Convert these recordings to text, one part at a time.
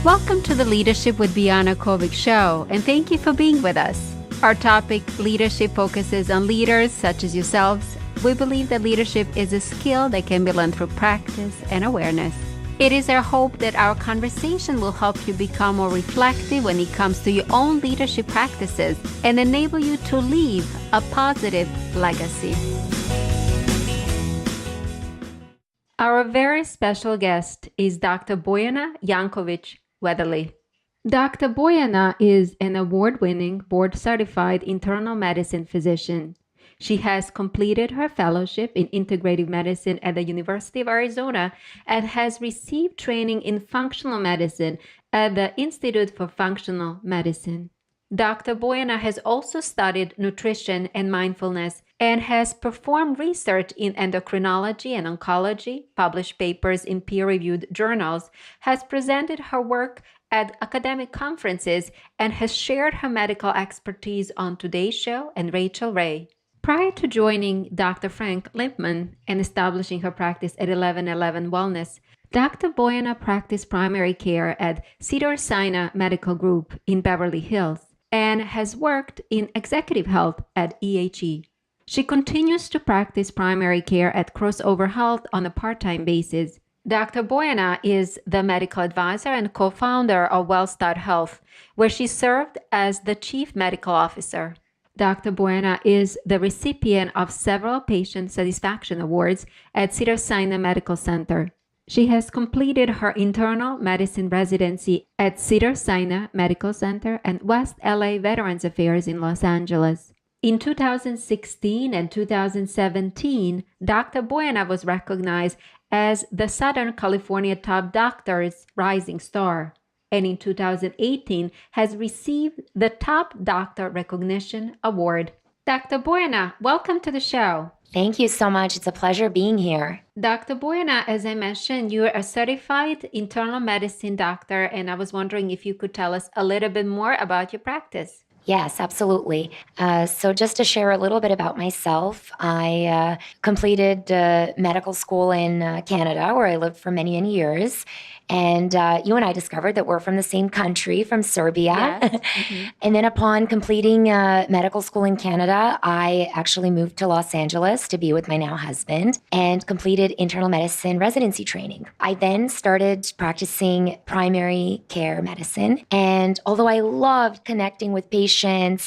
Welcome to the Leadership with Biana Kovic Show, and thank you for being with us. Our topic, leadership, focuses on leaders such as yourselves. We believe that leadership is a skill that can be learned through practice and awareness. It is our hope that our conversation will help you become more reflective when it comes to your own leadership practices and enable you to leave a positive legacy. Our very special guest is Dr. Bojana Jankovic Weatherly. Dr. Bojana is an award-winning, board-certified internal medicine physician. She has completed her fellowship in integrative medicine at the University of Arizona and has received training in functional medicine at the Institute for Functional Medicine. Dr. Bojana has also studied nutrition and mindfulness and has performed research in endocrinology and oncology, published papers in peer-reviewed journals, has presented her work at academic conferences, and has shared her medical expertise on Today's Show and Rachel Ray. Prior to joining Dr. Frank Lippman and establishing her practice at 1111 Wellness, Dr. Bojana practiced primary care at Cedars-Sinai Medical Group in Beverly Hills and has worked in executive health at EHE. She continues to practice primary care at Crossover Health on a part-time basis. Dr. Bojana is the medical advisor and co-founder of WellStart Health, where she served as the chief medical officer. Dr. Bojana is the recipient of several patient satisfaction awards at Cedars-Sinai Medical Center. She has completed her internal medicine residency at Cedars-Sinai Medical Center and West LA Veterans Affairs in Los Angeles. In 2016 and 2017, Dr. Bojana was recognized as the Southern California Top Doctors Rising Star, and in 2018 has received the Top Doctor Recognition Award. Dr. Bojana, welcome to the show. Thank you so much. It's a pleasure being here. Dr. Bojana, as I mentioned, you're a certified internal medicine doctor, and I was wondering if you could tell us a little bit more about your practice. Yes, absolutely. So just to share a little bit about myself, I completed medical school in Canada, where I lived for many, many years. And you and I discovered that we're from the same country, from Serbia. Yes. Mm-hmm. And then upon completing medical school in Canada, I actually moved to Los Angeles to be with my now husband and completed internal medicine residency training. I then started practicing primary care medicine. And although I loved connecting with patients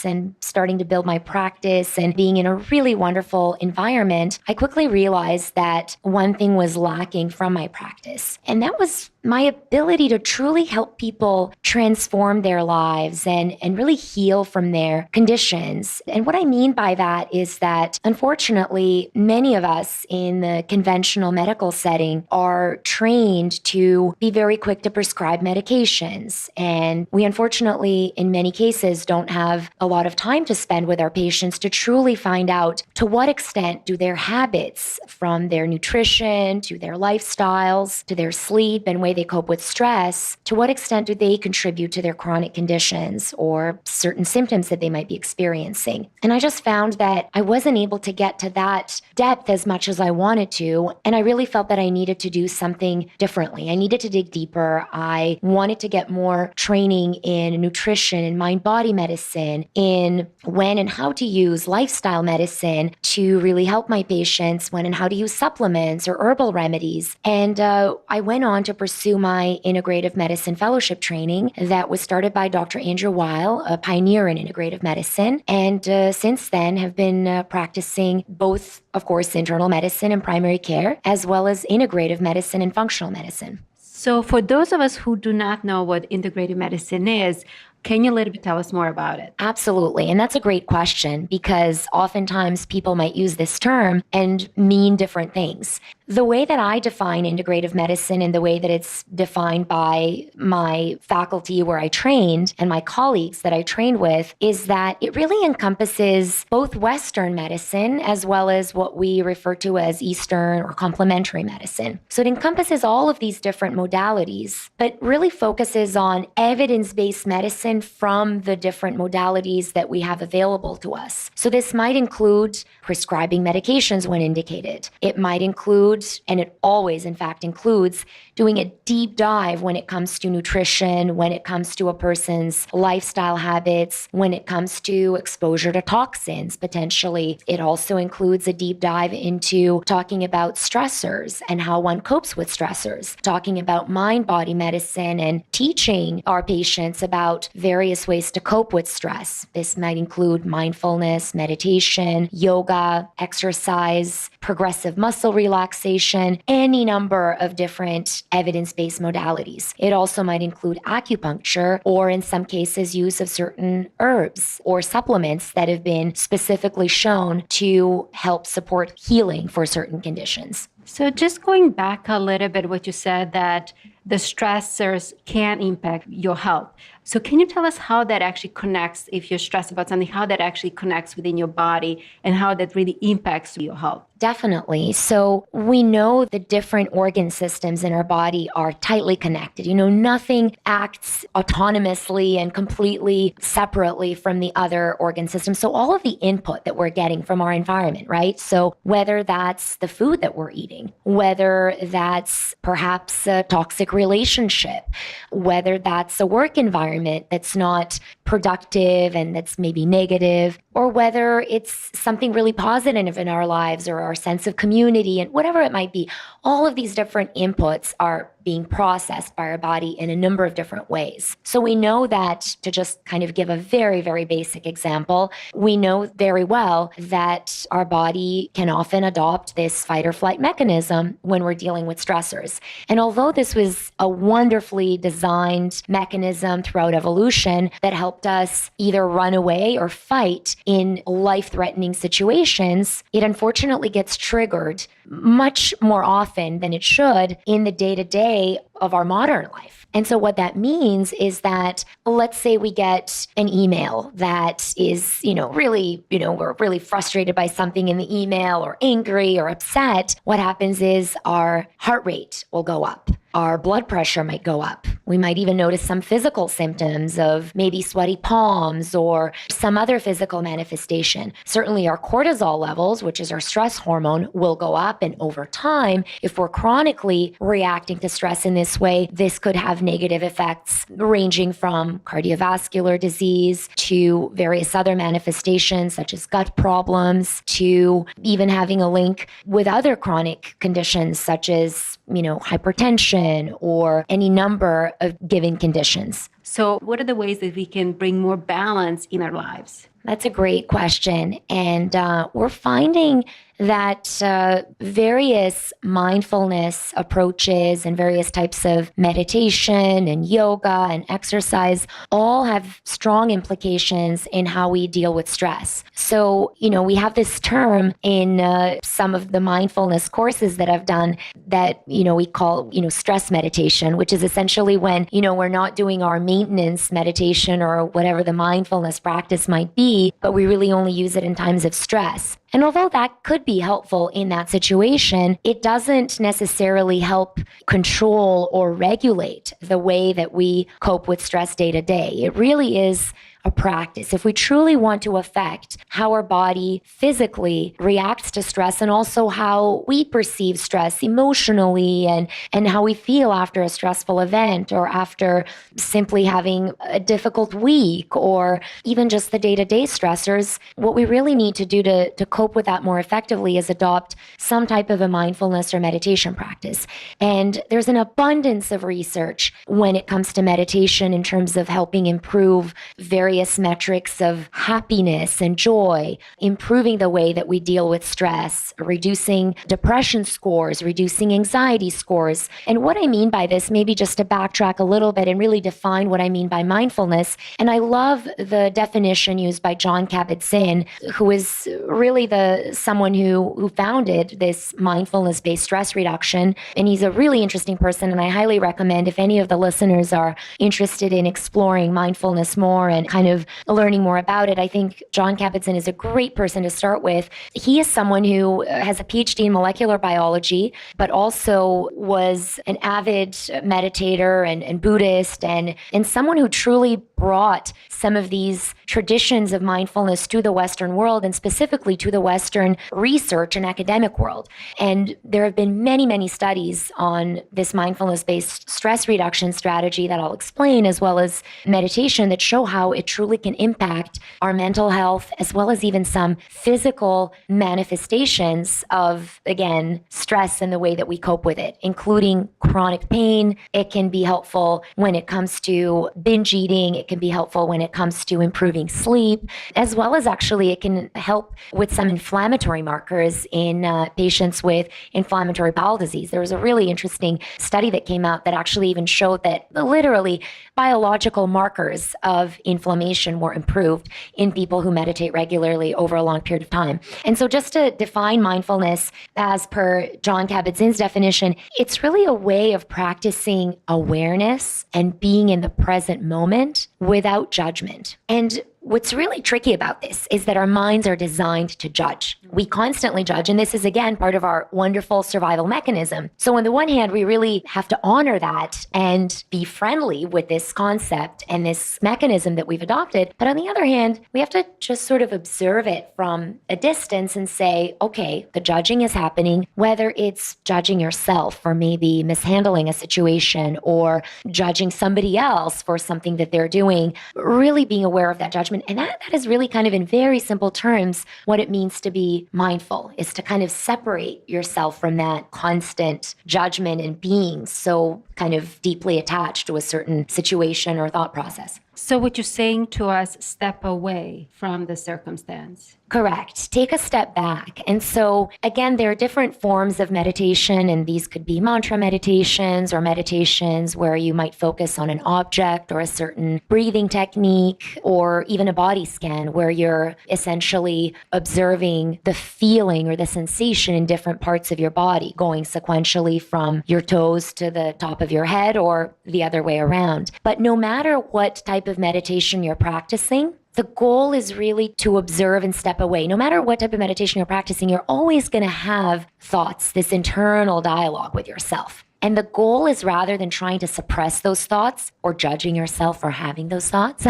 and starting to build my practice and being in a really wonderful environment, I quickly realized that one thing was lacking from my practice. And that was my ability to truly help people transform their lives and really heal from their conditions. And what I mean by that is that, unfortunately, many of us in the conventional medical setting are trained to be very quick to prescribe medications. And we, unfortunately, in many cases, don't have a lot of time to spend with our patients to truly find out to what extent do their habits, from their nutrition to their lifestyles to their sleep and way they cope with stress, to what extent do they contribute to their chronic conditions or certain symptoms that they might be experiencing. And I just found that I wasn't able to get to that depth as much as I wanted to, and I really felt that I needed to do something differently. I needed to dig deeper. I wanted to get more training in nutrition and mind-body medicine, in when and how to use lifestyle medicine to really help my patients, when and how to use supplements or herbal remedies. And I went on to pursue my integrative medicine fellowship training that was started by Dr. Andrew Weil, a pioneer in integrative medicine. And since then have been practicing both, of course, internal medicine and primary care, as well as integrative medicine and functional medicine. So for those of us who do not know what integrative medicine is, can you a little bit tell us more about it? Absolutely. And that's a great question, because oftentimes people might use this term and mean different things. The way that I define integrative medicine and the way that it's defined by my faculty where I trained and my colleagues that I trained with is that it really encompasses both Western medicine as well as what we refer to as Eastern or complementary medicine. So it encompasses all of these different modalities, but really focuses on evidence-based medicine from the different modalities that we have available to us. So this might include prescribing medications when indicated. It might include, and it always in fact includes, doing a deep dive when it comes to nutrition, when it comes to a person's lifestyle habits, when it comes to exposure to toxins, potentially. It also includes a deep dive into talking about stressors and how one copes with stressors, talking about mind-body medicine and teaching our patients about various ways to cope with stress. This might include mindfulness, meditation, yoga, exercise, progressive muscle relaxation, any number of different evidence-based modalities. It also might include acupuncture, or in some cases, use of certain herbs or supplements that have been specifically shown to help support healing for certain conditions. So just going back a little bit, what you said, that the stressors can impact your health. So can you tell us how that actually connects, if you're stressed about something, how that actually connects within your body and how that really impacts your health? Definitely. So we know the different organ systems in our body are tightly connected. Nothing acts autonomously and completely separately from the other organ systems. So all of the input that we're getting from our environment, right? So whether that's the food that we're eating, whether that's perhaps a toxic relationship, whether that's a work environment that's not productive and that's maybe negative, or whether it's something really positive in our lives or our sense of community and whatever it might be, all of these different inputs are being processed by our body in a number of different ways. So we know that, to just kind of give a very, very basic example, we know very well that our body can often adopt this fight or flight mechanism when we're dealing with stressors. And although this was a wonderfully designed mechanism throughout evolution that helped us either run away or fight in life-threatening situations, it unfortunately gets triggered much more often than it should in the day-to-day of our modern life. And so what that means is that, let's say we get an email that is, really, we're really frustrated by something in the email or angry or upset. What happens is our heart rate will go up. Our blood pressure might go up. We might even notice some physical symptoms of maybe sweaty palms or some other physical manifestation. Certainly our cortisol levels, which is our stress hormone, will go up. And over time, if we're chronically reacting to stress in this way, this could have negative effects ranging from cardiovascular disease to various other manifestations such as gut problems, to even having a link with other chronic conditions such as hypertension or any number of given conditions. So what are the ways that we can bring more balance in our lives? That's a great question. And we're finding that various mindfulness approaches and various types of meditation and yoga and exercise all have strong implications in how we deal with stress. So, we have this term in some of the mindfulness courses that I've done that, we call, stress meditation, which is essentially when, we're not doing our maintenance meditation or whatever the mindfulness practice might be, but we really only use it in times of stress. And although that could be helpful in that situation, it doesn't necessarily help control or regulate the way that we cope with stress day to day. It really is a practice. If we truly want to affect how our body physically reacts to stress and also how we perceive stress emotionally and how we feel after a stressful event or after simply having a difficult week or even just the day-to-day stressors, what we really need to do to cope with that more effectively is adopt some type of a mindfulness or meditation practice. And there's an abundance of research when it comes to meditation in terms of helping improve various metrics of happiness and joy, improving the way that we deal with stress, reducing depression scores, reducing anxiety scores. And what I mean by this, maybe just to backtrack a little bit and really define what I mean by mindfulness. And I love the definition used by Jon Kabat-Zinn, who is really someone who founded this mindfulness-based stress reduction. And he's a really interesting person. And I highly recommend, if any of the listeners are interested in exploring mindfulness more and kind kind of learning more about it, I think Jon Kabat-Zinn is a great person to start with. He is someone who has a PhD in molecular biology, but also was an avid meditator and Buddhist and someone who truly brought some of these traditions of mindfulness to the Western world and specifically to the Western research and academic world. And there have been many, many studies on this mindfulness-based stress reduction strategy that I'll explain, as well as meditation, that show how it truly can impact our mental health, as well as even some physical manifestations of, again, stress and the way that we cope with it, including chronic pain. It can be helpful when it comes to binge eating. It can be helpful when it comes to improving sleep, as well as actually it can help with some inflammatory markers in patients with inflammatory bowel disease. There was a really interesting study that came out that actually even showed that literally biological markers of inflammation were improved in people who meditate regularly over a long period of time. And so just to define mindfulness as per Jon Kabat-Zinn's definition, it's really a way of practicing awareness and being in the present moment without judgment. And what's really tricky about this is that our minds are designed to judge. We constantly judge, and this is, again, part of our wonderful survival mechanism. So on the one hand, we really have to honor that and be friendly with this concept and this mechanism that we've adopted. But on the other hand, we have to just sort of observe it from a distance and say, okay, the judging is happening, whether it's judging yourself for maybe mishandling a situation or judging somebody else for something that they're doing, really being aware of that judgment. And that is really kind of in very simple terms what it means to be mindful, is to kind of separate yourself from that constant judgment and being so kind of deeply attached to a certain situation or thought process. So what you're saying to us, step away from the circumstance. Correct. Take a step back. And so, again, there are different forms of meditation, and these could be mantra meditations or meditations where you might focus on an object or a certain breathing technique, or even a body scan where you're essentially observing the feeling or the sensation in different parts of your body, going sequentially from your toes to the top of your head or the other way around. But no matter what type of meditation you're practicing, the goal is really to observe and step away. No matter what type of meditation you're practicing, you're always going to have thoughts, this internal dialogue with yourself. And the goal is, rather than trying to suppress those thoughts or judging yourself for having those thoughts,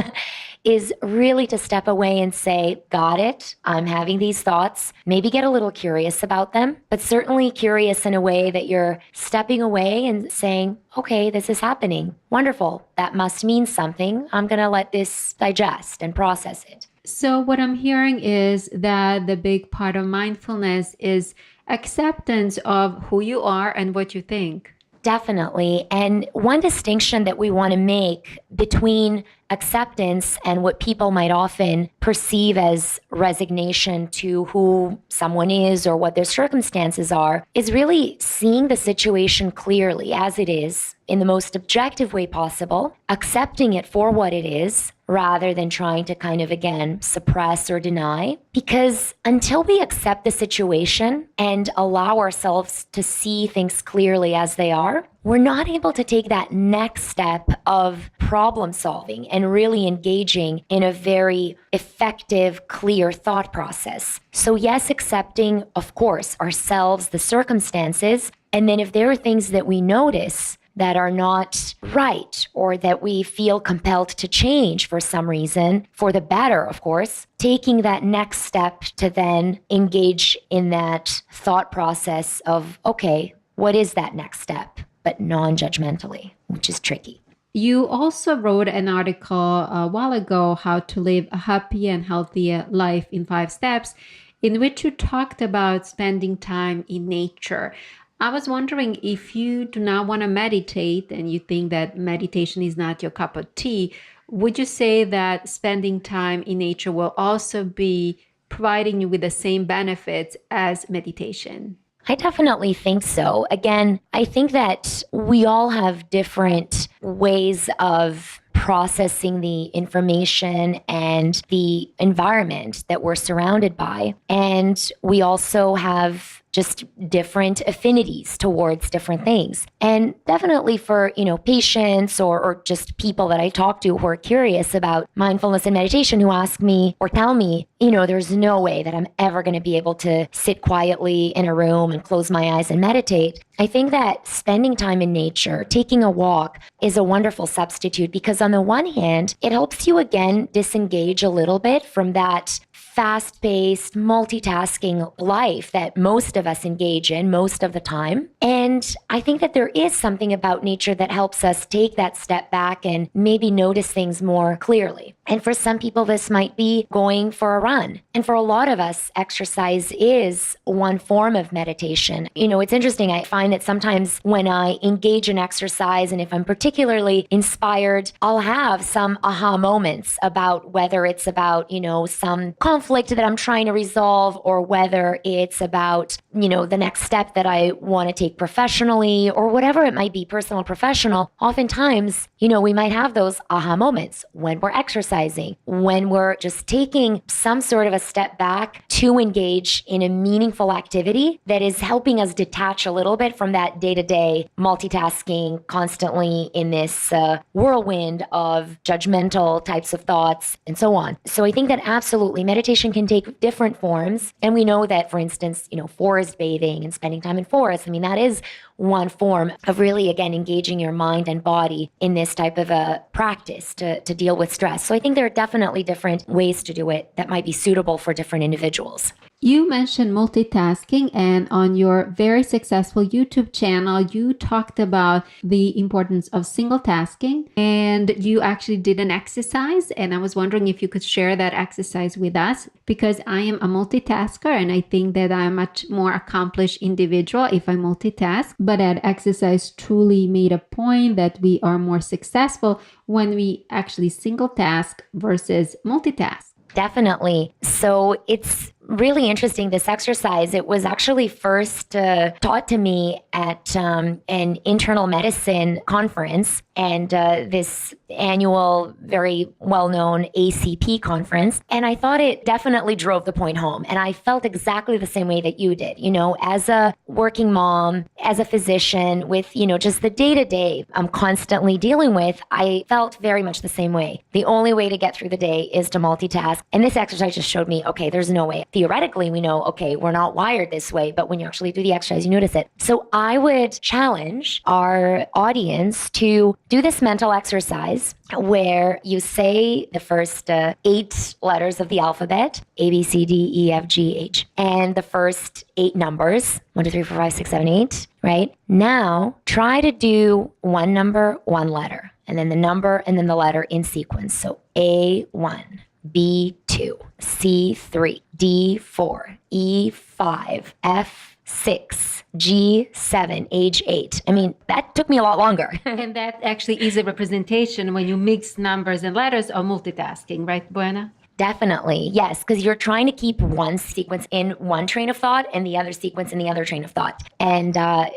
is really to step away and say, got it, I'm having these thoughts. Maybe get a little curious about them, but certainly curious in a way that you're stepping away and saying, okay, this is happening. Wonderful. That must mean something. I'm going to let this digest and process it. So what I'm hearing is that the big part of mindfulness is acceptance of who you are and what you think. Definitely. And one distinction that we want to make between acceptance and what people might often perceive as resignation to who someone is or what their circumstances are is really seeing the situation clearly as it is in the most objective way possible, accepting it for what it is, rather than trying to kind of, again, suppress or deny. Because until we accept the situation and allow ourselves to see things clearly as they are, we're not able to take that next step of problem solving and really engaging in a very effective, clear thought process. So yes, accepting, of course, ourselves, the circumstances, and then if there are things that we notice that are not right or that we feel compelled to change for some reason, for the better, of course, taking that next step to then engage in that thought process of, okay, what is that next step? But non-judgmentally, which is tricky. You also wrote an article a while ago, How to Live a Happy and Healthy Life in 5 Steps, in which you talked about spending time in nature. I was wondering, if you do not want to meditate and you think that meditation is not your cup of tea, would you say that spending time in nature will also be providing you with the same benefits as meditation? I definitely think so. Again, I think that we all have different ways of processing the information and the environment that we're surrounded by. And we also have just different affinities towards different things. And definitely for, patients or just people that I talk to who are curious about mindfulness and meditation who ask me or tell me, there's no way that I'm ever going to be able to sit quietly in a room and close my eyes and meditate. I think that spending time in nature, taking a walk, is a wonderful substitute because on the one hand, it helps you again disengage a little bit from that fast-paced, multitasking life that most of us engage in most of the time. And I think that there is something about nature that helps us take that step back and maybe notice things more clearly. And for some people, this might be going for a run. And for a lot of us, exercise is one form of meditation. It's interesting. I find that sometimes when I engage in exercise, and if I'm particularly inspired, I'll have some aha moments about whether it's about, some conflict that I'm trying to resolve, or whether it's about, the next step that I want to take professionally, or whatever it might be, personal, professional. Oftentimes, we might have those aha moments when we're exercising, when we're just taking some sort of a step back to engage in a meaningful activity that is helping us detach a little bit from that day-to-day multitasking, constantly in this whirlwind of judgmental types of thoughts and so on. So I think that absolutely meditation can take different forms. And we know that, for instance, forest bathing and spending time in forests, that is one form of really, again, engaging your mind and body in this type of a practice to deal with stress. So I think there are definitely different ways to do it that might be suitable for different individuals. You mentioned multitasking, and on your very successful YouTube channel, you talked about the importance of single tasking, and you actually did an exercise. And I was wondering if you could share that exercise with us, because I am a multitasker and I think that I'm a much more accomplished individual if I multitask. But that exercise truly made a point that we are more successful when we actually single task versus multitask. Definitely. So it's really interesting, this exercise. It was actually first taught to me at an internal medicine conference and this annual, very well-known ACP conference. And I thought it definitely drove the point home. And I felt exactly the same way that you did, as a working mom, as a physician with, just the day-to-day I'm constantly dealing with. I felt very much the same way. The only way to get through the day is to multitask. And this exercise just showed me, okay, there's no way. Theoretically, we know, okay, we're not wired this way, but when you actually do the exercise, you notice it. So I would challenge our audience to do this mental exercise where you say the first 8 letters of the alphabet, A, B, C, D, E, F, G, H, and the first 8 numbers, 1, 2, 3, 4, 5, 6, 7, 8, right? Now, try to do one number, one letter, and then the number, and then the letter in sequence. So A1, B2, C3, D4, E5, F6, G7, H8. That took me a lot longer. And that actually is a representation when you mix numbers and letters of multitasking, right, Bojana? Definitely. Yes. Because you're trying to keep one sequence in one train of thought and the other sequence in the other train of thought. And I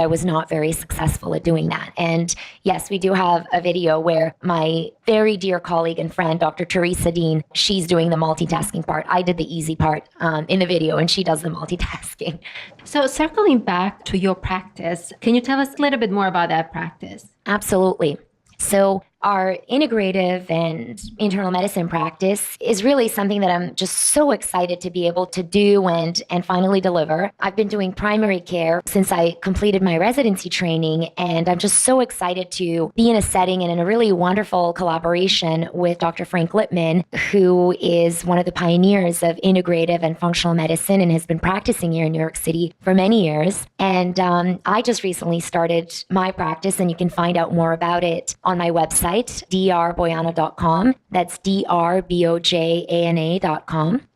was not very successful at doing that. And yes, we do have a video where my very dear colleague and friend, Dr. Teresa Dean, she's doing the multitasking part. I did the easy part in the video, and she does the multitasking. So circling back to your practice, can you tell us a little bit more about that practice? Absolutely. So our integrative and internal medicine practice is really something that I'm just so excited to be able to do and finally deliver. I've been doing primary care since I completed my residency training, and I'm just so excited to be in a setting and in a really wonderful collaboration with Dr. Frank Lipman, who is one of the pioneers of integrative and functional medicine and has been practicing here in New York City for many years. And I just recently started my practice, and you can find out more about it on my website, drbojana.com. That's drbojana.com.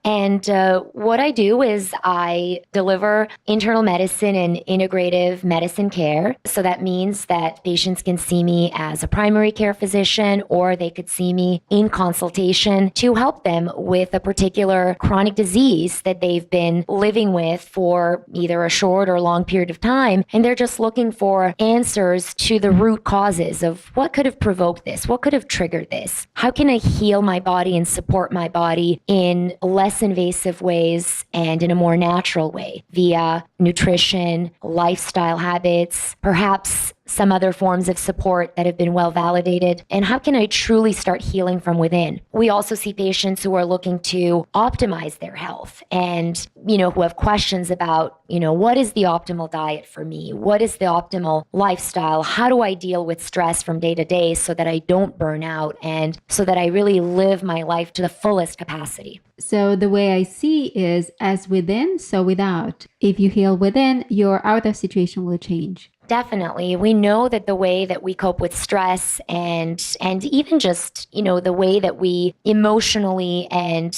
And what I do is I deliver internal medicine and integrative medicine care. So that means that patients can see me as a primary care physician, or they could see me in consultation to help them with a particular chronic disease that they've been living with for either a short or long period of time. And they're just looking for answers to the root causes of what could have provoked this? What could have triggered this? How can I heal my body and support my body in less invasive ways and in a more natural way via nutrition, lifestyle habits, perhaps some other forms of support that have been well validated? And how can I truly start healing from within? We also see patients who are looking to optimize their health and, who have questions about, what is the optimal diet for me? What is the optimal lifestyle? How do I deal with stress from day to day so that I don't burn out and so that I really live my life to the fullest capacity? So the way I see is as within, so without. If you heal within, your outer situation will change. Definitely. We know that the way that we cope with stress and even just, the way that we emotionally and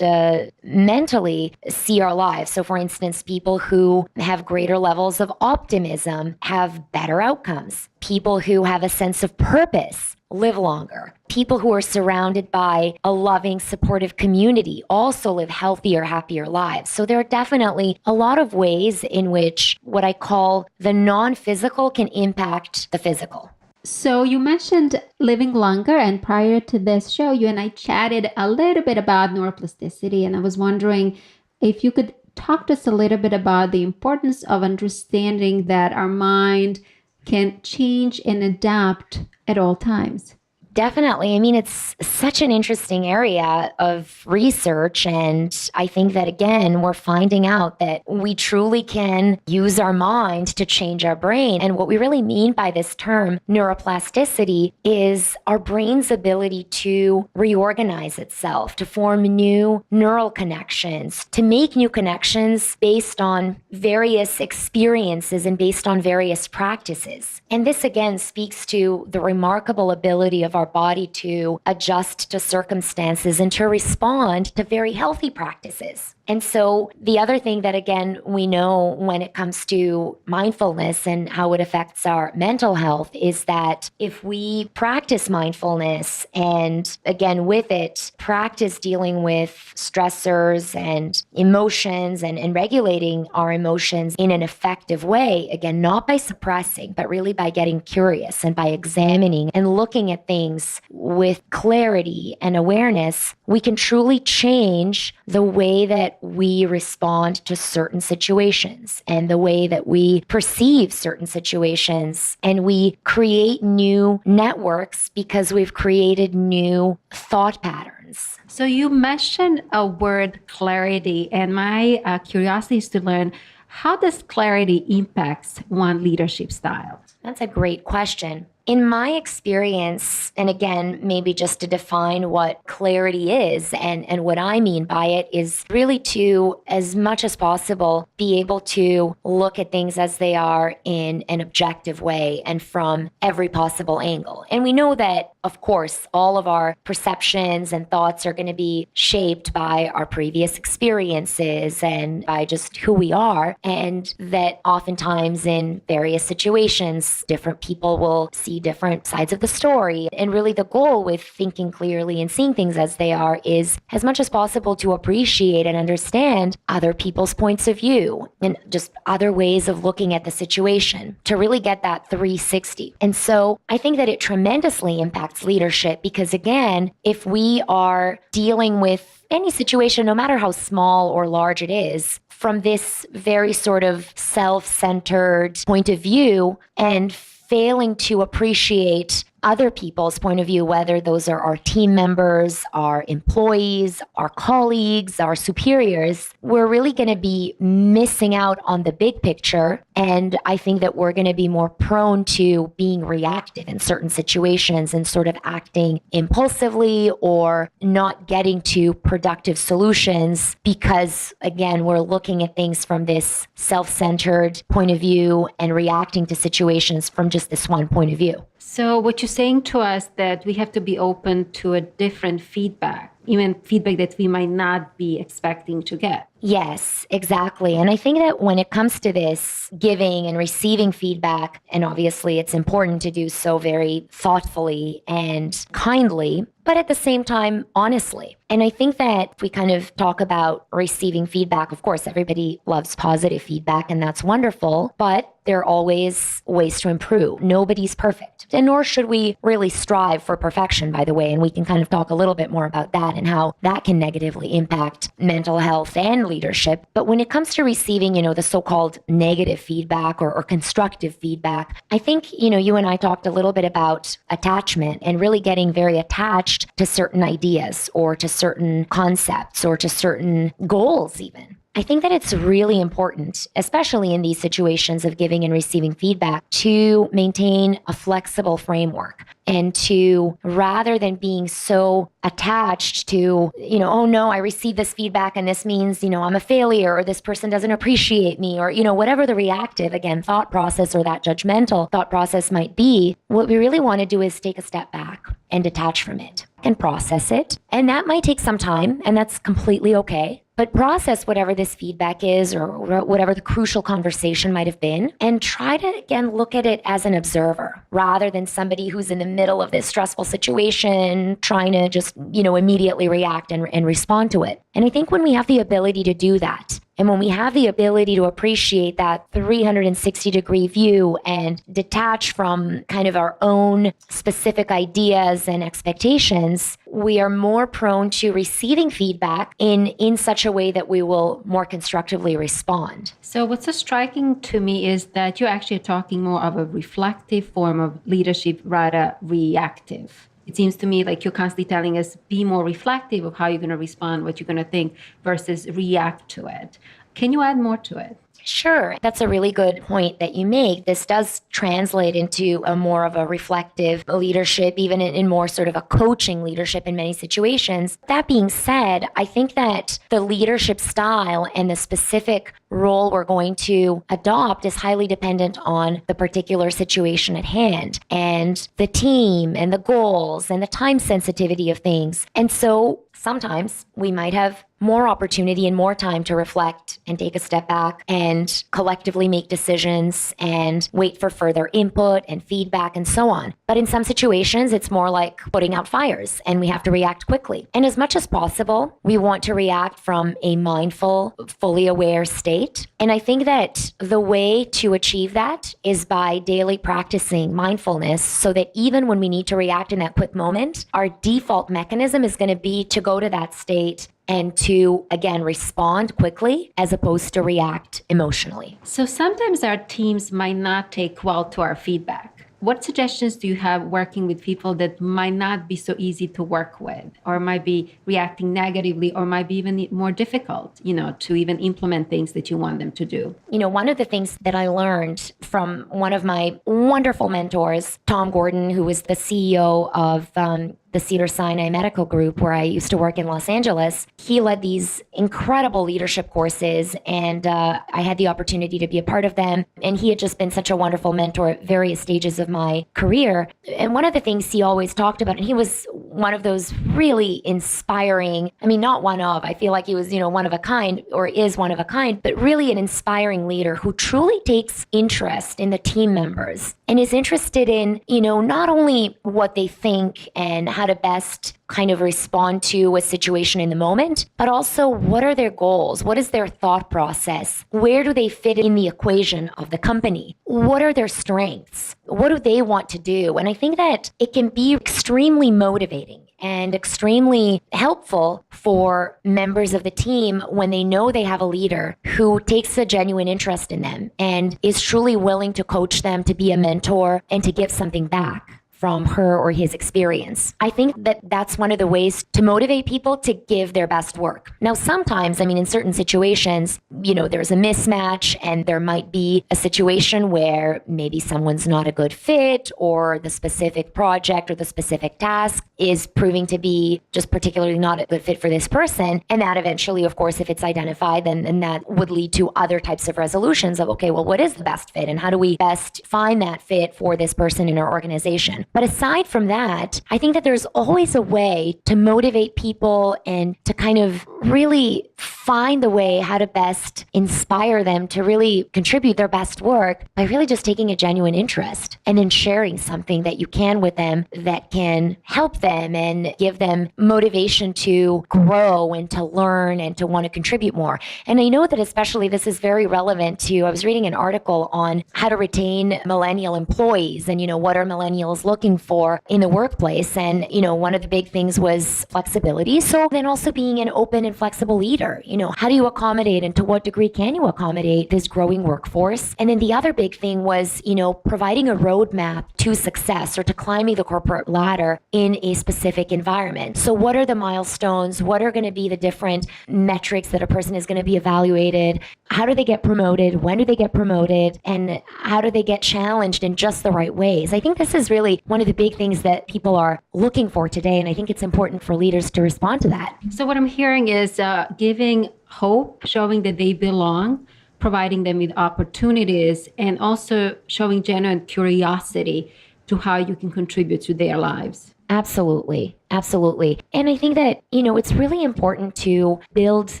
mentally see our lives. So for instance, people who have greater levels of optimism have better outcomes. People who have a sense of purpose live longer. People who are surrounded by a loving, supportive community also live healthier, happier lives. So there are definitely a lot of ways in which what I call the non-physical can impact the physical. So you mentioned living longer, and prior to this show, you and I chatted a little bit about neuroplasticity, and I was wondering if you could talk to us a little bit about the importance of understanding that our mind can change and adapt at all times. Definitely. I mean, it's such an interesting area of research. And I think that, again, we're finding out that we truly can use our mind to change our brain. And what we really mean by this term, neuroplasticity, is our brain's ability to reorganize itself, to form new neural connections, to make new connections based on various experiences and based on various practices. And this, again, speaks to the remarkable ability of our body to adjust to circumstances and to respond to very healthy practices. And so the other thing that, again, we know when it comes to mindfulness and how it affects our mental health is that if we practice mindfulness and, again, with it, practice dealing with stressors and emotions and regulating our emotions in an effective way, again, not by suppressing, but really by getting curious and by examining and looking at things with clarity and awareness, we can truly change the way that we respond to certain situations and the way that we perceive certain situations. And we create new networks because we've created new thought patterns. So you mentioned a word, clarity, and my curiosity is to learn, how does clarity impacts one leadership style? That's a great question. In my experience, and again, maybe just to define what clarity is and what I mean by it is really to, as much as possible, be able to look at things as they are in an objective way and from every possible angle. And we know that, of course, all of our perceptions and thoughts are going to be shaped by our previous experiences and by just who we are, and that oftentimes in various situations, different people will see different sides of the story. And really the goal with thinking clearly and seeing things as they are is as much as possible to appreciate and understand other people's points of view and just other ways of looking at the situation to really get that 360. And so I think that it tremendously impacts leadership because, again, if we are dealing with any situation, no matter how small or large it is, from this very sort of self-centered point of view and failing to appreciate other people's point of view, whether those are our team members, our employees, our colleagues, our superiors, we're really going to be missing out on the big picture. And I think that we're going to be more prone to being reactive in certain situations and sort of acting impulsively or not getting to productive solutions because, again, we're looking at things from this self-centered point of view and reacting to situations from just this one point of view. So what you're saying to us that we have to be open to a different feedback. even feedback that we might not be expecting to get. Yes, exactly. And I think that when it comes to this giving and receiving feedback, and obviously it's important to do so very thoughtfully and kindly, but at the same time, honestly. And I think that if we kind of talk about receiving feedback, of course, everybody loves positive feedback, and that's wonderful, but there are always ways to improve. Nobody's perfect. And nor should we really strive for perfection, by the way. And we can kind of talk a little bit more about that and how that can negatively impact mental health and leadership. But when it comes to receiving, the so-called negative feedback or constructive feedback, I think, you and I talked a little bit about attachment and really getting very attached to certain ideas or to certain concepts or to certain goals even. I think that it's really important, especially in these situations of giving and receiving feedback, to maintain a flexible framework and to, rather than being so attached to, oh no, I received this feedback and this means, I'm a failure or this person doesn't appreciate me or, whatever the reactive, again, thought process or that judgmental thought process might be, what we really want to do is take a step back and detach from it and process it. And that might take some time, and that's completely okay. But process whatever this feedback is or whatever the crucial conversation might have been, and try to, again, look at it as an observer rather than somebody who's in the middle of this stressful situation trying to just, immediately react and respond to it. And I think when we have the ability to do that, and when we have the ability to appreciate that 360-degree view and detach from kind of our own specific ideas and expectations, we are more prone to receiving feedback in such a way that we will more constructively respond. So what's so striking to me is that you're actually talking more of a reflective form of leadership rather reactive. It seems to me like you're constantly telling us, be more reflective of how you're going to respond, what you're going to think, versus react to it. Can you add more to it? Sure. That's a really good point that you make. This does translate into a more of a reflective leadership, even in more sort of a coaching leadership in many situations. That being said, I think that the leadership style and the specific role we're going to adopt is highly dependent on the particular situation at hand and the team and the goals and the time sensitivity of things. And so sometimes we might have more opportunity and more time to reflect and take a step back and collectively make decisions and wait for further input and feedback and so on. But in some situations, it's more like putting out fires and we have to react quickly. And as much as possible, we want to react from a mindful, fully aware state. And I think that the way to achieve that is by daily practicing mindfulness so that even when we need to react in that quick moment, our default mechanism is going to be to go to that state and to, again, respond quickly as opposed to react emotionally. So sometimes our teams might not take well to our feedback. What suggestions do you have working with people that might not be so easy to work with or might be reacting negatively or might be even more difficult, to even implement things that you want them to do? One of the things that I learned from one of my wonderful mentors, Tom Gordon, who was the CEO of the Cedars-Sinai Medical Group, where I used to work in Los Angeles, he led these incredible leadership courses, and I had the opportunity to be a part of them. And he had just been such a wonderful mentor at various stages of my career. And one of the things he always talked about, and he was one of those really inspiring, not one of, I feel like he was, one of a kind or is one of a kind, but really an inspiring leader who truly takes interest in the team members and is interested in, not only what they think and how to best kind of respond to a situation in the moment, but also what are their goals? What is their thought process? Where do they fit in the equation of the company? What are their strengths? What do they want to do? And I think that it can be extremely motivating and extremely helpful for members of the team when they know they have a leader who takes a genuine interest in them and is truly willing to coach them, to be a mentor, and to give something back from her or his experience. I think that that's one of the ways to motivate people to give their best work. Now, sometimes, in certain situations, there's a mismatch and there might be a situation where maybe someone's not a good fit or the specific project or the specific task is proving to be just particularly not a good fit for this person. And that eventually, of course, if it's identified, then that would lead to other types of resolutions of, okay, well, what is the best fit and how do we best find that fit for this person in our organization? But aside from that, I think that there's always a way to motivate people and to kind of really find the way how to best inspire them to really contribute their best work by really just taking a genuine interest and then sharing something that you can with them that can help them and give them motivation to grow and to learn and to want to contribute more. And I know that especially this is very relevant to, I was reading an article on how to retain millennial employees and, what are millennials looking for in the workplace. And, one of the big things was flexibility. So then also being an open and flexible leader, how do you accommodate and to what degree can you accommodate this growing workforce? And then the other big thing was, providing a roadmap to success or to climbing the corporate ladder in a specific environment. So what are the milestones? What are going to be the different metrics that a person is going to be evaluated? How do they get promoted? When do they get promoted? And how do they get challenged in just the right ways? I think this is really one of the big things that people are looking for today. And I think it's important for leaders to respond to that. So what I'm hearing is giving hope, showing that they belong, providing them with opportunities, and also showing genuine curiosity to how you can contribute to their lives. Absolutely. Absolutely. And I think that, it's really important to build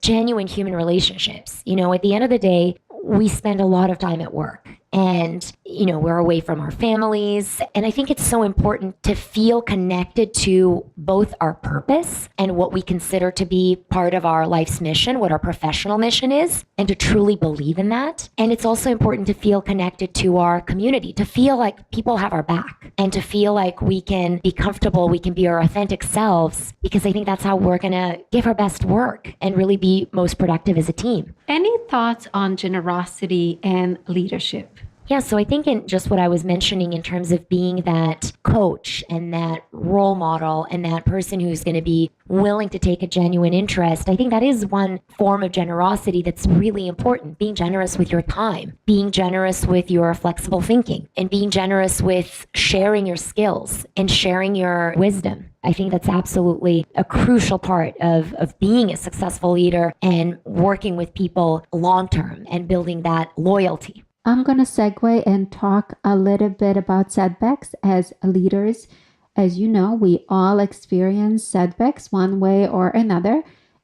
genuine human relationships. At the end of the day, we spend a lot of time at work and, we're away from our families. And I think it's so important to feel connected to both our purpose and what we consider to be part of our life's mission, what our professional mission is, and to truly believe in that. And it's also important to feel connected to our community, to feel like people have our back and to feel like we can be comfortable, we can be our authentic selves, because I think that's how we're going to give our best work and really be most productive as a team. Any thoughts on generosity and leadership? Yeah, so I think in just what I was mentioning in terms of being that coach and that role model and that person who's going to be willing to take a genuine interest, I think that is one form of generosity that's really important. Being generous with your time, being generous with your flexible thinking, and being generous with sharing your skills and sharing your wisdom. I think that's absolutely a crucial part of being a successful leader and working with people long term and building that loyalty. I'm going to segue and talk a little bit about setbacks as leaders. As you know, we all experience setbacks one way or another.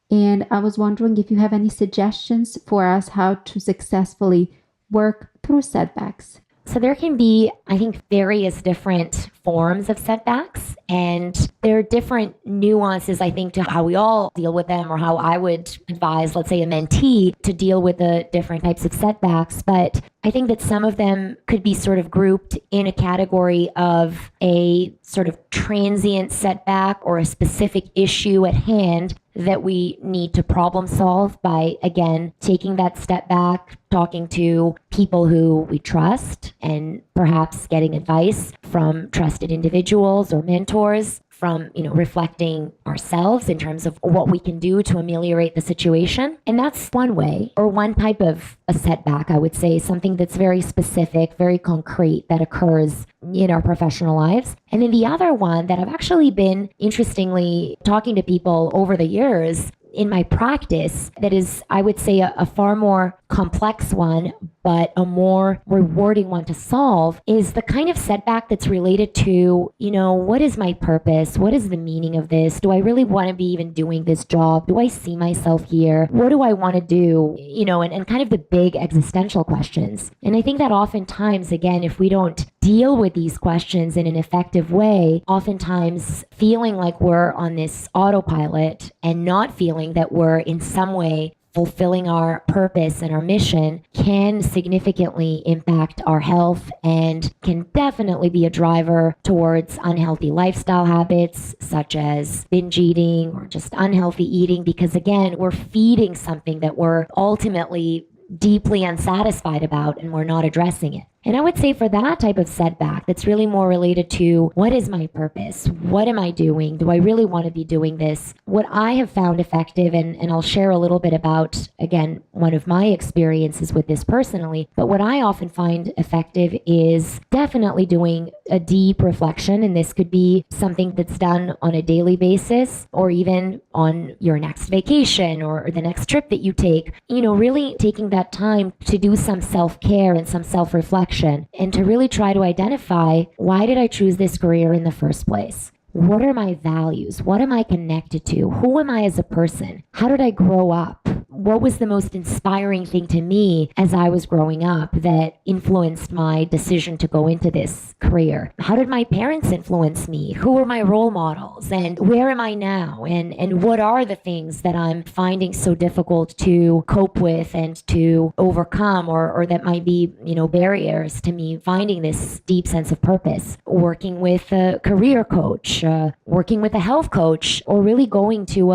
And I was wondering if you have any suggestions for us how to successfully work through setbacks. So there can be, I think, various different forms of setbacks, and there are different nuances, I think, to how we all deal with them, or how I would advise, let's say, a mentee to deal with the different types of setbacks. But I think that some of them could be sort of grouped in a category of a sort of transient setback or a specific issue at hand that we need to problem solve by, again, taking that step back, talking to people who we trust, and perhaps getting advice from trusted individuals or mentors, from, reflecting ourselves in terms of what we can do to ameliorate the situation. And that's one way, or one type of a setback, I would say, something that's very specific, very concrete, that occurs in our professional lives. And then the other one that I've actually been, interestingly, talking to people over the years in my practice, that is, I would say, a far more complex one, but a more rewarding one to solve, is the kind of setback that's related to, what is my purpose? What is the meaning of this? Do I really want to be even doing this job? Do I see myself here? What do I want to do? And kind of the big existential questions. And I think that oftentimes, again, if we don't deal with these questions in an effective way, oftentimes feeling like we're on this autopilot and not feeling that we're in some way fulfilling our purpose and our mission can significantly impact our health and can definitely be a driver towards unhealthy lifestyle habits such as binge eating or just unhealthy eating, because again, we're feeding something that we're ultimately deeply unsatisfied about and we're not addressing it. And I would say for that type of setback, that's really more related to, what is my purpose? What am I doing? Do I really want to be doing this? What I have found effective, and I'll share a little bit about, again, one of my experiences with this personally, but what I often find effective is definitely doing a deep reflection. And this could be something that's done on a daily basis, or even on your next vacation or the next trip that you take, really taking that time to do some self-care and some self-reflection reflection and to really try to identify, why did I choose this career in the first place? What are my values? What am I connected to? Who am I as a person? How did I grow up? What was the most inspiring thing to me as I was growing up that influenced my decision to go into this career? How did my parents influence me? Who were my role models? And where am I now? And what are the things that I'm finding so difficult to cope with and to overcome, or that might be, barriers to me finding this deep sense of purpose? Working with a career coach, working with a health coach, or really going to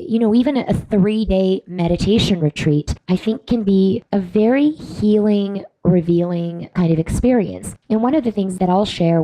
even a 3-day meditation retreat, I think can be a very healing, revealing kind of experience. And one of the things that I'll share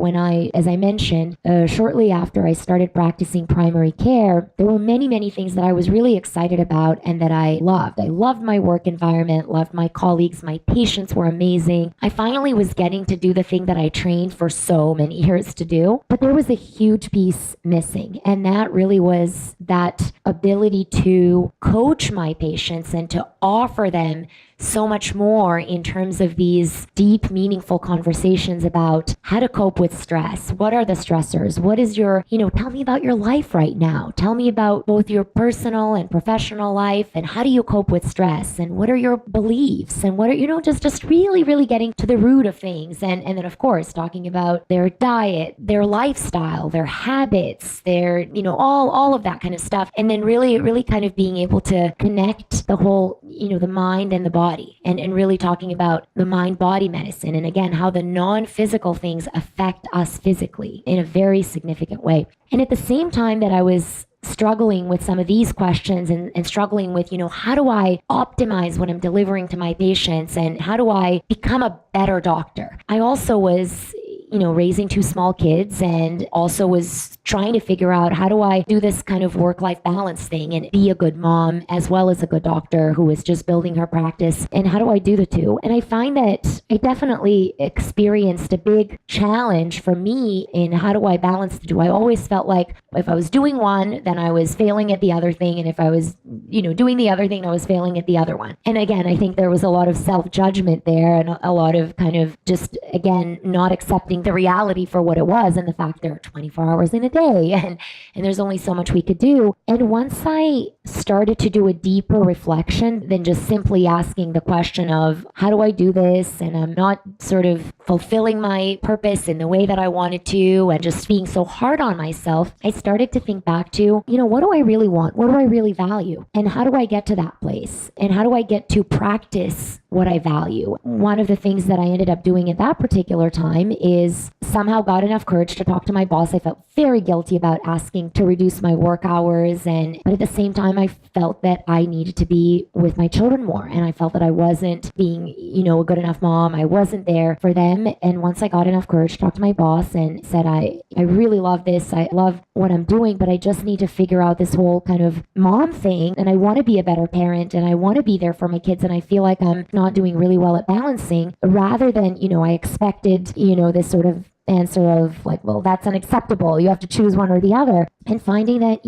as I mentioned, shortly after I started practicing primary care, there were many, many things that I was really excited about and that I loved. I loved my work environment, loved my colleagues, my patients were amazing. I finally was getting to do the thing that I trained for so many years to do, but there was a huge piece missing. And that really was that ability to coach my patients and to offer them so much more in terms of these deep, meaningful conversations about how to cope with stress. What are the stressors? What is tell me about your life right now. Tell me about both your personal and professional life, and how do you cope with stress? And what are your beliefs? And what are, just really, really getting to the root of things. And then, of course, talking about their diet, their lifestyle, their habits, their, all of that kind of stuff. And then really, really kind of being able to connect the whole, the mind and the body. And really talking about the mind-body medicine, and again, how the non-physical things affect us physically in a very significant way. And at the same time that I was struggling with some of these questions and struggling with, how do I optimize what I'm delivering to my patients, and how do I become a better doctor? I also was raising 2 small kids, and also was trying to figure out, how do I do this kind of work-life balance thing and be a good mom as well as a good doctor who is just building her practice, and how do I do the two? And I find that I definitely experienced a big challenge for me in how do I balance the two. I always felt like if I was doing one, then I was failing at the other thing, and if I was, doing the other thing, I was failing at the other one. And again, I think there was a lot of self-judgment there, and a lot of kind of just, again, not accepting the reality for what it was, and the fact there are 24 hours in a day, and there's only so much we could do. And once I started to do a deeper reflection than just simply asking the question of, how do I do this? And I'm not sort of fulfilling my purpose in the way that I wanted to, and just being so hard on myself, I started to think back to, what do I really want? What do I really value? And how do I get to that place? And how do I get to practice what I value? One of the things that I ended up doing at that particular time is somehow got enough courage to talk to my boss. I felt very guilty about asking to reduce my work hours, but at the same time, I felt that I needed to be with my children more, and I felt that I wasn't being, a good enough mom. I wasn't there for them. And once I got enough courage to talk to my boss and said, I really love this. I love what I'm doing, but I just need to figure out this whole kind of mom thing, and I want to be a better parent, and I want to be there for my kids, and I feel like I'm not doing really well at balancing, rather than, I expected, this sort of answer of like, well, that's unacceptable. You have to choose one or the other. And finding that,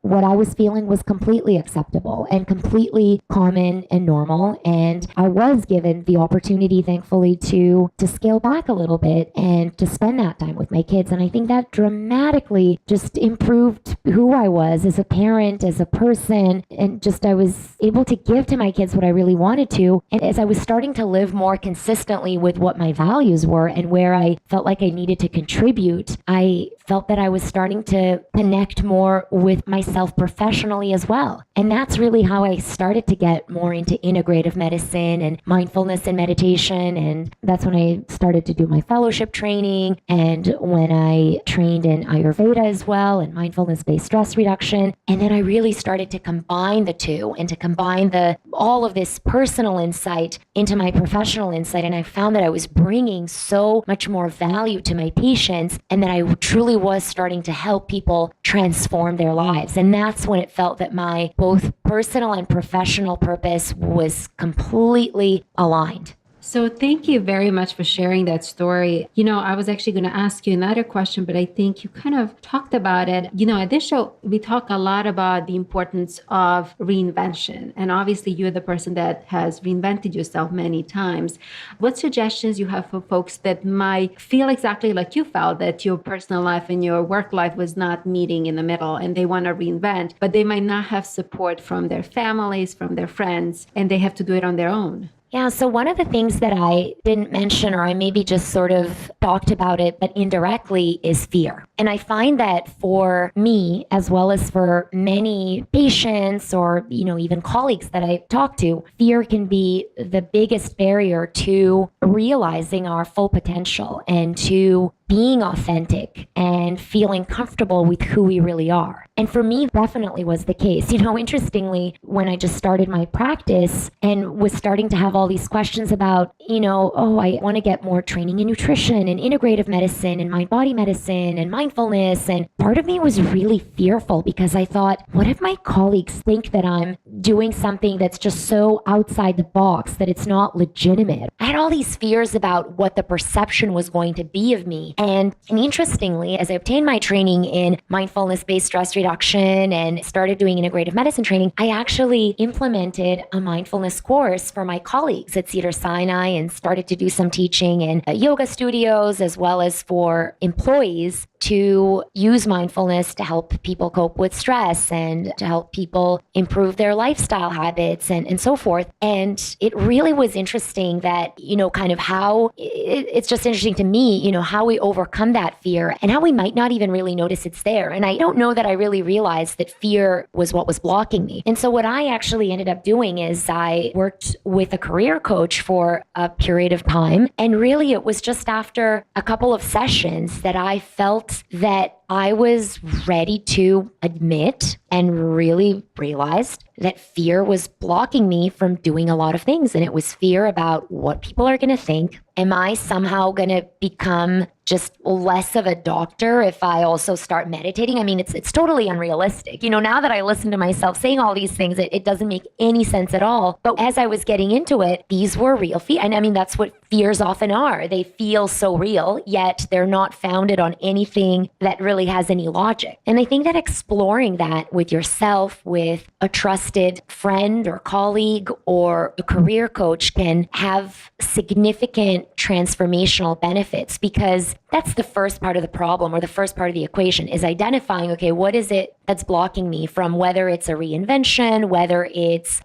what I was feeling was completely acceptable and completely common and normal. And I was given the opportunity, thankfully, to scale back a little bit and to spend that time with my kids. And I think that dramatically just improved who I was as a parent, as a person, and just I was able to give to my kids what I really wanted to. And as I was starting to live more consistently with what my values were and where I felt like I needed to contribute, I felt that I was starting to connect more with myself professionally as well. And that's really how I started to get more into integrative medicine and mindfulness and meditation. And that's when I started to do my fellowship training, and when I trained in Ayurveda as well, and mindfulness-based stress reduction. And then I really started to combine the two, and to combine all of this personal insight into my professional insight. And I found that I was bringing so much more value to my patients, and that I truly was starting to help people transform their lives. And that's when it felt that my both personal and professional purpose was completely aligned. So thank you very much for sharing that story. I was actually going to ask you another question, but I think you kind of talked about it. At this show, we talk a lot about the importance of reinvention. And obviously, you're the person that has reinvented yourself many times. What suggestions you have for folks that might feel exactly like you felt, that your personal life and your work life was not meeting in the middle and they want to reinvent, but they might not have support from their families, from their friends, and they have to do it on their own? Yeah, so one of the things that I didn't mention, or I maybe just sort of talked about it, but indirectly, is fear. And I find that for me, as well as for many patients or, even colleagues that I talk to, fear can be the biggest barrier to realizing our full potential and to being authentic and feeling comfortable with who we really are. And for me, definitely was the case. Interestingly, when I just started my practice and was starting to have all these questions about, I want to get more training in nutrition and integrative medicine and mind body medicine and mindfulness. And part of me was really fearful because I thought, what if my colleagues think that I'm doing something that's just so outside the box that it's not legitimate? I had all these fears about what the perception was going to be of me. And interestingly, as I obtained my training in mindfulness-based stress reduction and started doing integrative medicine training, I actually implemented a mindfulness course for my colleagues at Cedars-Sinai and started to do some teaching in yoga studios as well as for employees to use mindfulness to help people cope with stress and to help people improve their lifestyle habits and so forth. And it really was interesting that, kind of how it's just interesting to me, how we overcome that fear and how we might not even really notice it's there. And I don't know that I really realized that fear was what was blocking me. And so what I actually ended up doing is I worked with a career coach for a period of time. And really it was just after a couple of sessions that I felt that I was ready to admit and really realized that fear was blocking me from doing a lot of things. And it was fear about what people are going to think. Am I somehow going to become just less of a doctor if I also start meditating? I mean, it's totally unrealistic. Now that I listen to myself saying all these things, it doesn't make any sense at all. But as I was getting into it, these were real fears. And I mean, that's what fears often are. They feel so real, yet they're not founded on anything that really has any logic. And I think that exploring that with yourself, with a trusted friend or colleague or a career coach can have significant transformational benefits, because that's the first part of the problem, or the first part of the equation, is identifying, okay, what is it that's blocking me from, whether it's a reinvention, whether it's,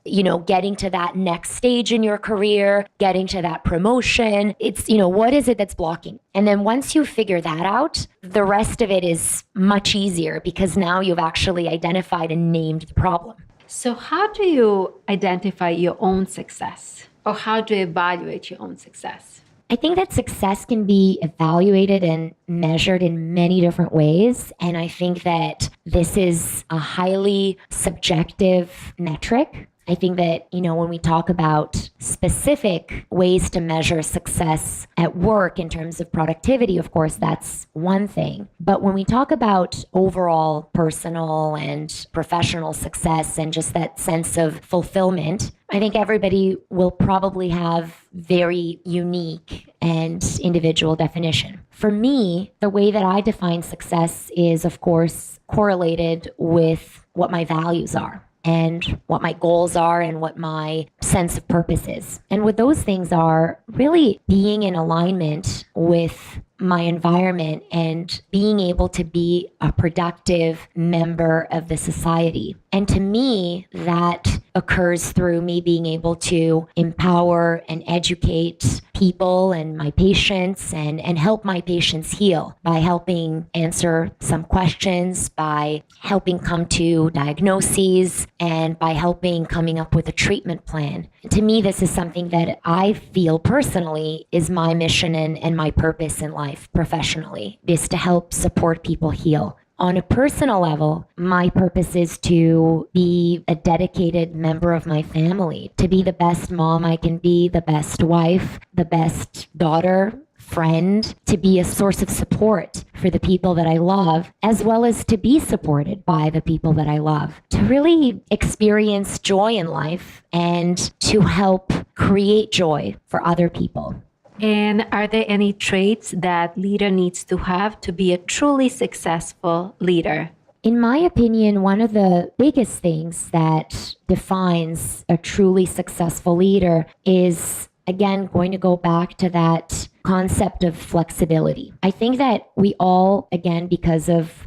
getting to that next stage in your career, getting to that promotion. It's, what is it that's blocking? And then once you figure that out, the rest of it is much easier because now you've actually identified and named the problem. So how do you identify your own success, or how do you evaluate your own success? I think that success can be evaluated and measured in many different ways. And I think that this is a highly subjective metric. I think that, when we talk about specific ways to measure success at work in terms of productivity, of course, that's one thing. But when we talk about overall personal and professional success and just that sense of fulfillment, I think everybody will probably have very unique and individual definition. For me, the way that I define success is, of course, correlated with what my values are and what my goals are and what my sense of purpose is. And what those things are really being in alignment with my environment and being able to be a productive member of the society. And to me, that occurs through me being able to empower and educate people and my patients and help my patients heal by helping answer some questions, by helping come to diagnoses, and by helping coming up with a treatment plan. To me, this is something that I feel personally is my mission and my purpose in life professionally, is to help support people heal. On a personal level, my purpose is to be a dedicated member of my family, to be the best mom I can be, the best wife, the best daughter, friend, to be a source of support for the people that I love, as well as to be supported by the people that I love, to really experience joy in life and to help create joy for other people. And are there any traits that leader needs to have to be a truly successful leader? In my opinion, one of the biggest things that defines a truly successful leader is, again, going to go back to that concept of flexibility. I think that we all, again, because of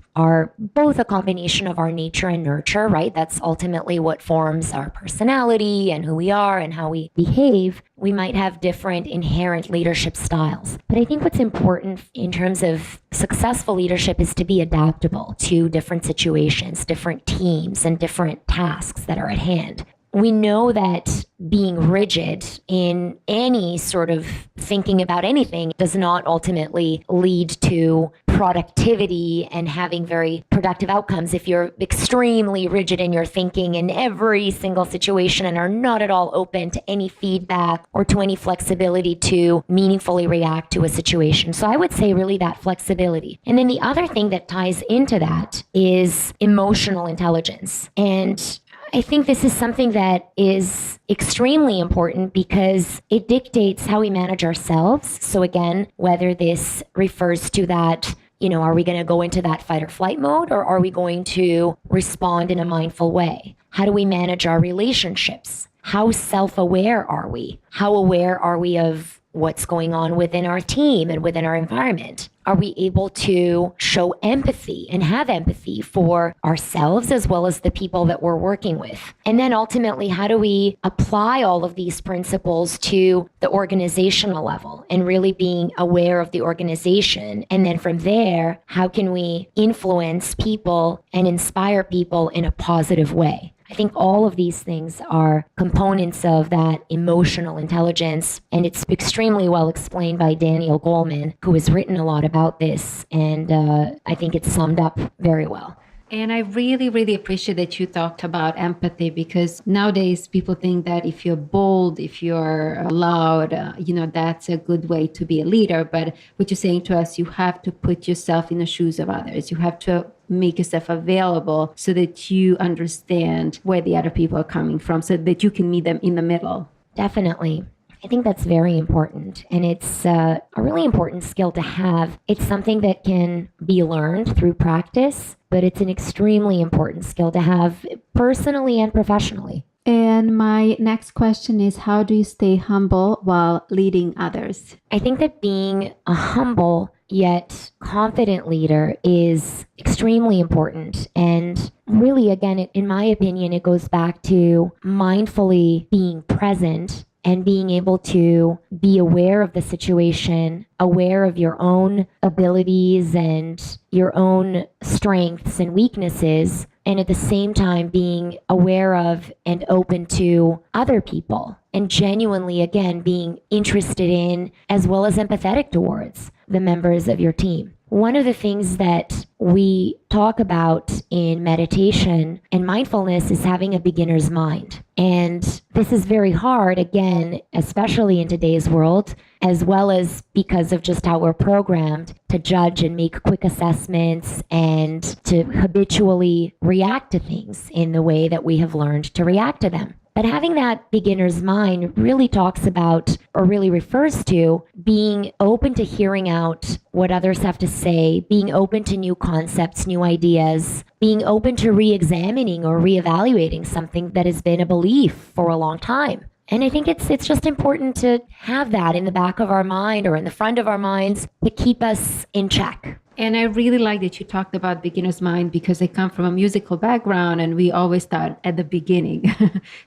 both a combination of our nature and nurture, right? That's ultimately what forms our personality and who we are and how we behave. We might have different inherent leadership styles. But I think what's important in terms of successful leadership is to be adaptable to different situations, different teams, and different tasks that are at hand. We know that being rigid in any sort of thinking about anything does not ultimately lead to productivity and having very productive outcomes. If you're extremely rigid in your thinking in every single situation and are not at all open to any feedback or to any flexibility to meaningfully react to a situation. So I would say really that flexibility. And then the other thing that ties into that is emotional intelligence. And I think this is something that is extremely important because it dictates how we manage ourselves. So again, whether this refers to that, are we going to go into that fight or flight mode, or are we going to respond in a mindful way? How do we manage our relationships? How self-aware are we? How aware are we of what's going on within our team and within our environment? Are we able to show empathy and have empathy for ourselves as well as the people that we're working with? And then ultimately, how do we apply all of these principles to the organizational level and really being aware of the organization? And then from there, how can we influence people and inspire people in a positive way? I think all of these things are components of that emotional intelligence, and it's extremely well explained by Daniel Goleman, who has written a lot about this, and I think it's summed up very well. And I really, really appreciate that you talked about empathy, because nowadays people think that if you're bold, if you're loud, that's a good way to be a leader. But what you're saying to us, you have to put yourself in the shoes of others. You have to make yourself available so that you understand where the other people are coming from, so that you can meet them in the middle. Definitely. I think that's very important, and it's a really important skill to have. It's something that can be learned through practice, but it's an extremely important skill to have personally and professionally. And my next question is, how do you stay humble while leading others? I think that being a humble yet confident leader is extremely important. And really, again, in my opinion, it goes back to mindfully being present and being able to be aware of the situation, aware of your own abilities and your own strengths and weaknesses, and at the same time being aware of and open to other people, and genuinely, again, being interested in as well as empathetic towards the members of your team. One of the things that we talk about in meditation and mindfulness is having a beginner's mind. And this is very hard, again, especially in today's world, as well as because of just how we're programmed to judge and make quick assessments and to habitually react to things in the way that we have learned to react to them. But having that beginner's mind really talks about, or really refers to, being open to hearing out what others have to say, being open to new concepts, new ideas, being open to re-examining or re-evaluating something that has been a belief for a long time. And I think it's just important to have that in the back of our mind or in the front of our minds to keep us in check. And I really like that you talked about beginner's mind, because I come from a musical background and we always start at the beginning.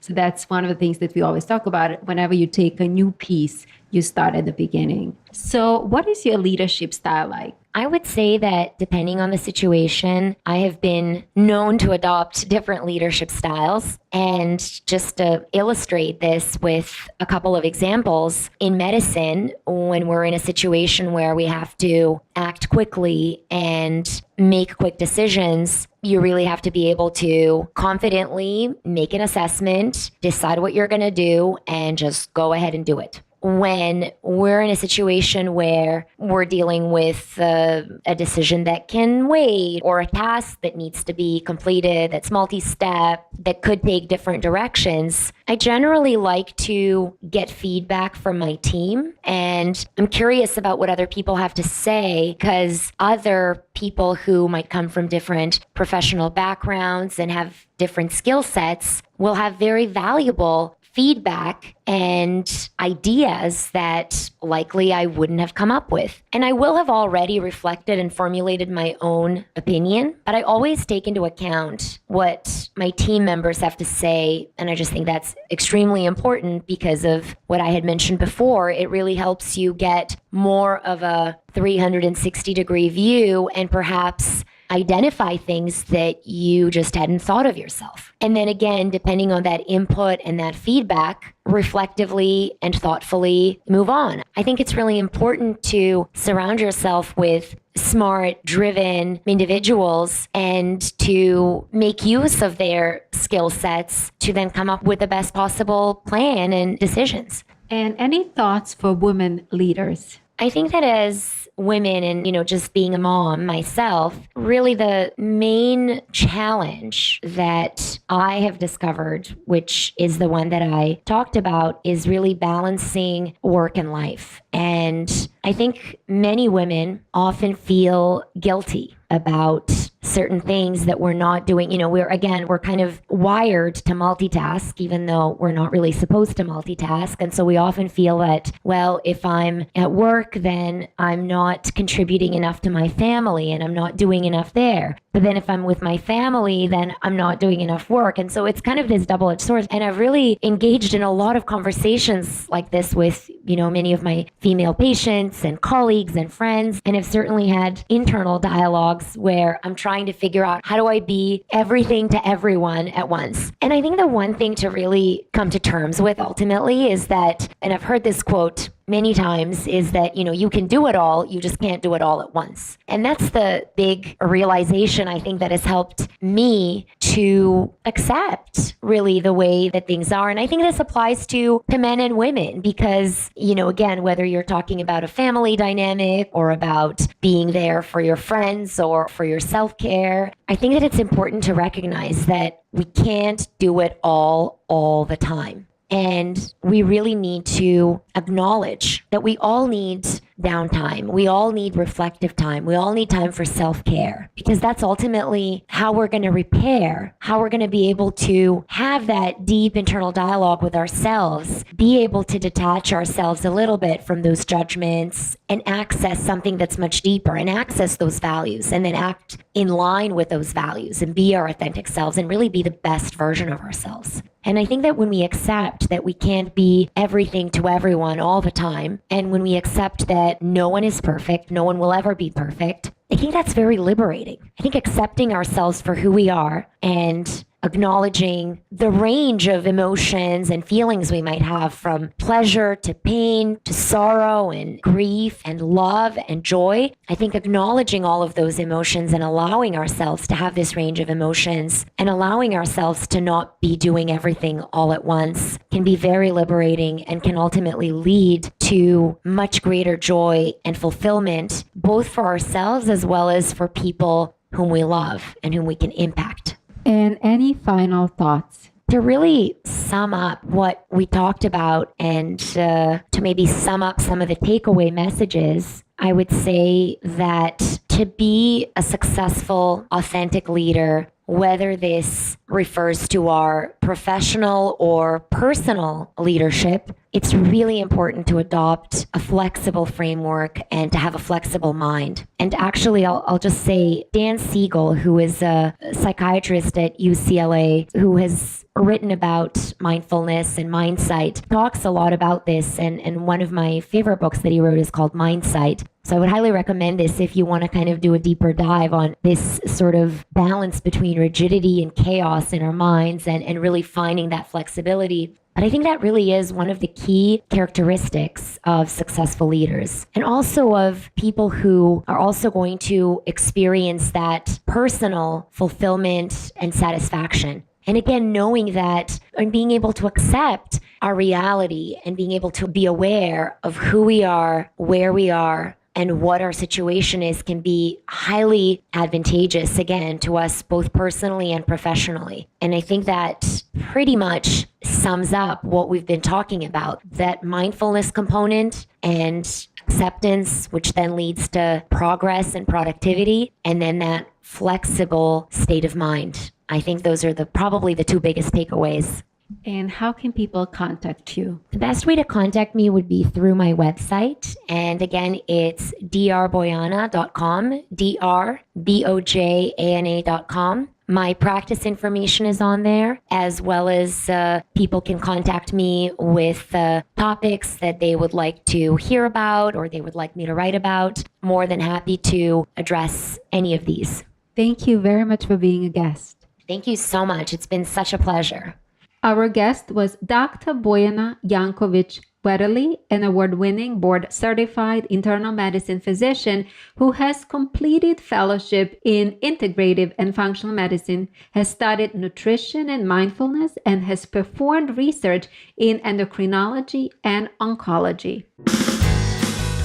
So that's one of the things that we always talk about. Whenever you take a new piece, you start at the beginning. So what is your leadership style like? I would say that depending on the situation, I have been known to adopt different leadership styles. And just to illustrate this with a couple of examples, in medicine, when we're in a situation where we have to act quickly and make quick decisions, you really have to be able to confidently make an assessment, decide what you're going to do, and just go ahead and do it. when we're in a situation where we're dealing with a decision that can wait, or a task that needs to be completed, that's multi-step, that could take different directions, I generally like to get feedback from my team. And I'm curious about what other people have to say, because other people who might come from different professional backgrounds and have different skill sets will have very valuable feedback and ideas that likely I wouldn't have come up with. And I will have already reflected and formulated my own opinion, but I always take into account what my team members have to say. And I just think that's extremely important because of what I had mentioned before. It really helps you get more of a 360-degree view and perhaps identify things that you just hadn't thought of yourself. And then again, depending on that input and that feedback, reflectively and thoughtfully move on. I think it's really important to surround yourself with smart, driven individuals and to make use of their skill sets to then come up with the best possible plan and decisions. And any thoughts for women leaders? I think that as women and, just being a mom myself, really the main challenge that I have discovered, which is the one that I talked about, is really balancing work and life. And I think many women often feel guilty about certain things that we're not doing. We're kind of wired to multitask, even though we're not really supposed to multitask. And so we often feel that, well, if I'm at work, then I'm not contributing enough to my family and I'm not doing enough there. But then if I'm with my family, then I'm not doing enough work. And so it's kind of this double-edged sword. And I've really engaged in a lot of conversations like this with, many of my female patients and colleagues and friends, and have certainly had internal dialogues where I'm trying to figure out, how do I be everything to everyone at once? And I think the one thing to really come to terms with ultimately is that, and I've heard this quote many times, is that, you can do it all, you just can't do it all at once. And that's the big realization, I think, that has helped me to accept really the way that things are. And I think this applies to men and women because, again, whether you're talking about a family dynamic or about being there for your friends or for your self-care, I think that it's important to recognize that we can't do it all the time. And we really need to acknowledge that we all need downtime. We all need reflective time. We all need time for self-care, because that's ultimately how we're going to repair, how we're going to be able to have that deep internal dialogue with ourselves, be able to detach ourselves a little bit from those judgments and access something that's much deeper and access those values and then act in line with those values and be our authentic selves and really be the best version of ourselves. And I think that when we accept that we can't be everything to everyone all the time, and when we accept that no one is perfect, no one will ever be perfect, I think that's very liberating. I think accepting ourselves for who we are and acknowledging the range of emotions and feelings we might have, from pleasure to pain to sorrow and grief and love and joy. I think acknowledging all of those emotions and allowing ourselves to have this range of emotions and allowing ourselves to not be doing everything all at once can be very liberating and can ultimately lead to much greater joy and fulfillment, both for ourselves as well as for people whom we love and whom we can impact. And any final thoughts? To really sum up what we talked about and to maybe sum up some of the takeaway messages, I would say that to be a successful, authentic leader, whether this refers to our professional or personal leadership, it's really important to adopt a flexible framework and to have a flexible mind. And actually, I'll just say Dan Siegel, who is a psychiatrist at UCLA, who has written about mindfulness and mindsight, talks a lot about this. And one of my favorite books that he wrote is called Mindsight. So I would highly recommend this if you want to kind of do a deeper dive on this sort of balance between rigidity and chaos in our minds and really finding that flexibility. But I think that really is one of the key characteristics of successful leaders, and also of people who are also going to experience that personal fulfillment and satisfaction. And again, knowing that and being able to accept our reality and being able to be aware of who we are, where we are, and what our situation is can be highly advantageous, again, to us both personally and professionally. And I think that pretty much sums up what we've been talking about, that mindfulness component and acceptance, which then leads to progress and productivity, and then that flexible state of mind. I think those are probably the two biggest takeaways. And how can people contact you? The best way to contact me would be through my website. And again, it's drbojana.com, drbojana.com. My practice information is on there, as well as people can contact me with topics that they would like to hear about or they would like me to write about. More than happy to address any of these. Thank you very much for being a guest. Thank you so much. It's been such a pleasure. Our guest was Dr. Bojana Jankovic Weatherly, an award-winning board-certified internal medicine physician who has completed fellowship in integrative and functional medicine, has studied nutrition and mindfulness, and has performed research in endocrinology and oncology.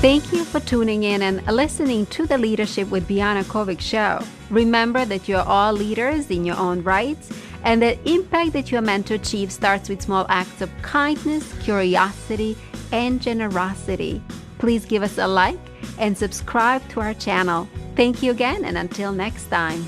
Thank you for tuning in and listening to the Leadership with Biana Kovic Show. Remember that you're all leaders in your own rights, and the impact that you're meant to achieve starts with small acts of kindness, curiosity, and generosity. Please give us a like and subscribe to our channel. Thank you again, and until next time.